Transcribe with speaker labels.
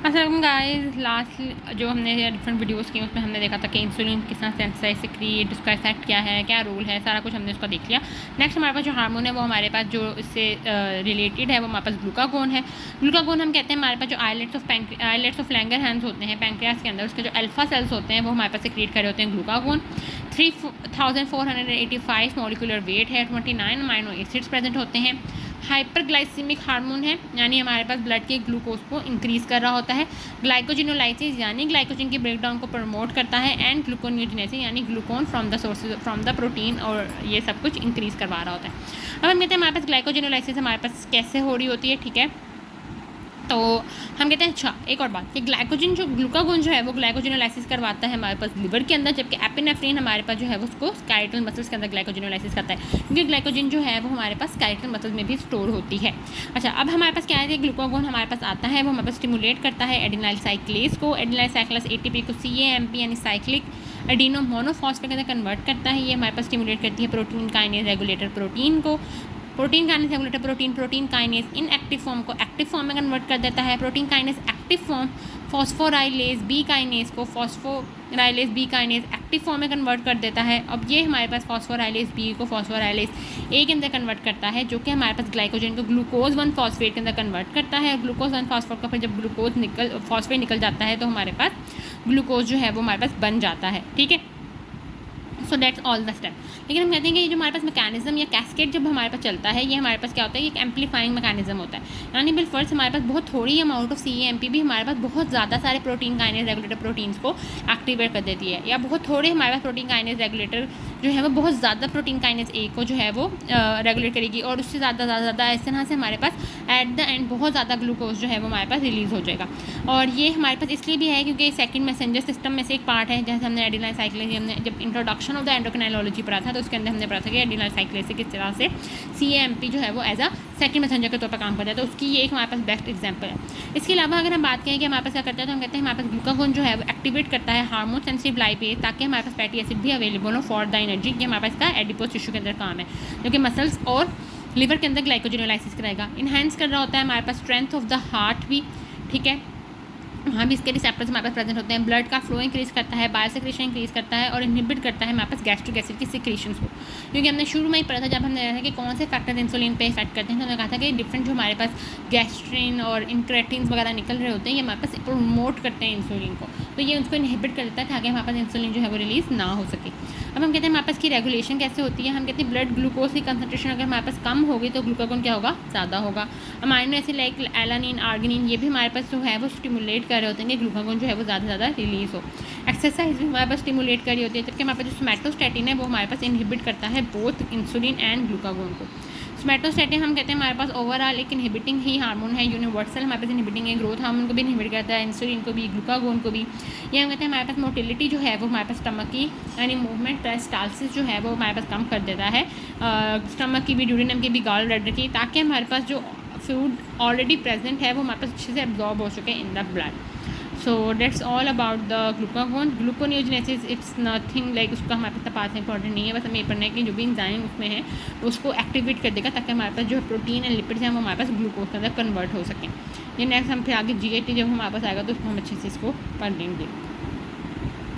Speaker 1: अस्सलाम guys, last जो हमने डिफरेंट वीडियोस की उसमें हमने देखा था कि इंसुलिन किस तरह सेंसिटाइज सिक्रीट, उसका इफेक्ट क्या है, क्या रोल है, सारा कुछ हमने उसका देख लिया। नेक्स्ट हमारे पास जो हार्मोन है वो हमारे पास जो इससे रिलेटेड है वो हमारे पास ग्लूकागोन है। ग्लूकागोन हम कहते हैं हमारे पास जो आइलेट्स ऑफ लैंगरहैंस होते हैं पैंक्रियास के अंदर, उसके जो अल्फा सेल्स होते हैं वो हमारे पास सिक्रीट कर रहे होते हैं ग्लूकागोन। 3485 मॉलिक्यूलर वेट है, 29 अमाइनो एसिड्स प्रेजेंट होते हैं। हाइपरग्लाइसीमिक हार्मोन है, यानी हमारे पास ब्लड के ग्लूकोज को इंक्रीज़ कर रहा होता है। ग्लाइकोजिनोलाइसिस यानी ग्लाइकोजन की ब्रेकडाउन को प्रमोट करता है। एंड ग्लूकोनियोजेनेसिस यानी glucose from the sources from the protein, और ये सब कुछ इंक्रीज़ करवा रहा होता है। अब हम कहते हैं हमारे पास ग्लाइकोजिनोलाइसिस हमारे पास कैसे हो रही होती है, ठीक है। तो हम कहते हैं अच्छा एक और बात कि ग्लाइकोजन जो ग्लूकागोन जो है वो ग्लाइकोजिनोलाइसिस करवाता है हमारे पास लिवर के अंदर, जबकि एपिनेफ्रिन हमारे पास जो है वो उसको स्केलेटल मसल्स के अंदर ग्लाइकोजिनोलाइसिस करता है, क्योंकि ग्लाइकोजन जो है वो हमारे पास स्केलेटल मसल्स में भी स्टोर होती है। अच्छा, अब हमारे पास क्या है कि ग्लूकागोन हमारे पास आता है, वो हमारे पास स्टिमुलेट करता है एडिनाइल साइक्लेस को, एडिनाइल साइक्लेस एटीपी को CAMP यानी साइक्लिक एडिनो मोनोफॉस्फेट के अंदर कन्वर्ट करता है। ये हमारे पास स्टिमुलेट करती है प्रोटीन काइनेज रेगुलेटर प्रोटीन को। Protein kinase regulator protein kinase inactive form को एक्टिव फॉर्म में कन्वर्ट कर देता है। Protein kinase active form phosphorylase B kinase को phosphorylase B kinase active form में कन्वर्ट कर देता है। अब ये हमारे पास फॉस्फोराइलेज बी को फॉस्फोराइलेज ए के अंदर कन्वर्ट करता है, जो कि हमारे पास ग्लाइकोजन को ग्लूकोज 1 फॉस्फेट के अंदर कन्वर्ट करता है। ग्लूकोज 1 फॉस्फेट का फिर जब फॉस्फेट निकल जाता है तो हमारे पास ग्लूकोज जो है वो हमारे पास बन जाता है, ठीक है। So that's all the step. लेकिन हम कहते हैं कि ये जो हमारे पास मैकेनिज्म या कैस्केड जब हमारे पास चलता है, ये हमारे पास क्या होता है, एक एम्पलीफाइंग मैकेनिज्म होता है। यानी बिल फर्स्ट हमारे पास बहुत थोड़ी अमाउंट ऑफ CAMP भी हमारे पास बहुत ज़्यादा सारे प्रोटीन काइनेज रेगुलेटर प्रोटीन्स को एक्टिवेट कर देती है, या बहुत थोड़े हमारे पास प्रोटीन काइनेज रेगुलेटर जो है वो बहुत ज़्यादा प्रोटीन काइनेज ए को जो है वो रेगुलेट करेगी, और उससे ज़्यादा इस तरह से हमारे पास एट द एंड बहुत ज़्यादा ग्लूकोज जो है वो हमारे पास रिलीज़ हो जाएगा। और ये हमारे पास इसलिए भी है क्योंकि सेकंड मैसेंजर सिस्टम में से एक पार्ट है। जैसे हमने एडिनाइल साइक्लेज, हमने जब इंट्रोडक्शन ऑफ द एंडोक्राइनोलॉजी पढ़ा था तो उसके अंदर हमने पढ़ा था कि एडिनाइल साइक्लेज से किस तरह से CAMP जो है वो एज अ सेकंड मैसेंजर के तौर पर काम करता है, तो उसकी ये एक हमारे पास बेस्ट एग्जाम्पल है। इसके अलावा अगर हम बात करें कि हमारे पास क्या करता है, तो हम कहते हैं हमारे पास ग्लूकागोन जो है वो एक्टिवेट करता है हार्मोन सेंसिटिव लाइपेज, ताकि हमारे पास फैटी एसिड भी अवेलेबल हो फॉर द एनर्जी, कि हमारे पास का एडिपोज टिश्यू के अंदर काम है, जो कि मसल्स और लिवर के अंदर ग्लाइकोजिनोलाइसिस कराएगा। इन्हांस कर रहा होता है हमारे पास स्ट्रेंथ ऑफ द हार्ट भी, ठीक है। वहाँ भी इसके रिसेप्टर्स हमारे पास प्रेजेंट होते हैं। ब्लड का फ्लो इंक्रीज करता है, बायोसेक्रेशन इंक्रीज करता है, और इनहिबिट करता है हमारे पास गैस्ट्रिक एसिड की सिक्रीशंस को, क्योंकि हमने शुरू में ही पढ़ा था जब हमने देखा कि कौन से फैक्टर इंसुलिन पे इफेक्ट करते हैं, तो हमने कहा था कि डिफरेंट जो हमारे पास गैस्ट्रिन और इंक्रेटिन्स वगैरह निकल रहे होते हैं, ये हमारे पास प्रमोट करते हैं इंसुलिन को, तो ये उसको इनहिबिट कर देता है ताकि हमारे पास इंसुलिन जो है वो रिलीज़ ना हो सके। अब हम कहते हैं हमारे पास की रेगुलेशन कैसे होती है। हम कहते हैं ब्लड ग्लूकोज की कंसंट्रेशन अगर हमारे पास कम होगी तो ग्लूकागोन क्या होगा, ज़्यादा होगा। Amino acid like alanine arginine ये भी हमारे पास जो है वो स्टिमुलेट कर रहे होते हैं कि ग्लूकागोन जो है वो ज़्यादा से ज़्यादा रिलीज़ हो। एक्सरसाइज भी हमारे पास स्टिमुलेट कर रही होती है, जबकि हमारे पास जो सोमैटोस्टैटिन है वो हमारे पास इनहिबिट करता है बोथ इंसुलिन एंड ग्लूकागोन को। सोमैटोस्टैटिन हम कहते हैं हमारे पास ओवरऑल एक इनहिबिटिंग ही हार्मोन है, यूनिवर्सल हमारे पास इनहिबिटिंग है, ग्रोथ हार्मोन को भी इनहिबिट करता है, इंसुलिन को भी, ग्लूकागोन को भी। ये हम कहते हैं हमारे पास मोटिलिटी जो है वो हमारे पास स्टमक की यानी मूवमेंट पेरिस्टाल्सिस जो है वो हमारे पास कम कर देता है, स्टमक की भी, ड्यूडेनम की भी, गॉल ब्लैडर की, ताकि हमारे पास जो फूड ऑलरेडी प्रेजेंट है वो हमारे पास अच्छे से एब्जॉर्ब हो सके in the blood. So that's all about the glucagon. Gluconeogenesis it's nothing like, उसका हमारे पास पास इंपॉर्टेंट नहीं है, बस हमें ये पढ़ना है कि जो भी इंजाइम उसमें है उसको एक्टिवेट कर देगा ताकि हमारे पास जो प्रोटीन एंड लिपिड्स हैं वो हमारे पास ग्लूकोज के अंदर कन्वर्ट हो सकें। ये नेक्स्ट हम फिर आगे GAT जब हमारे पास आएगा तो उसको हम अच्छे से इसको पढ़ लेंगे।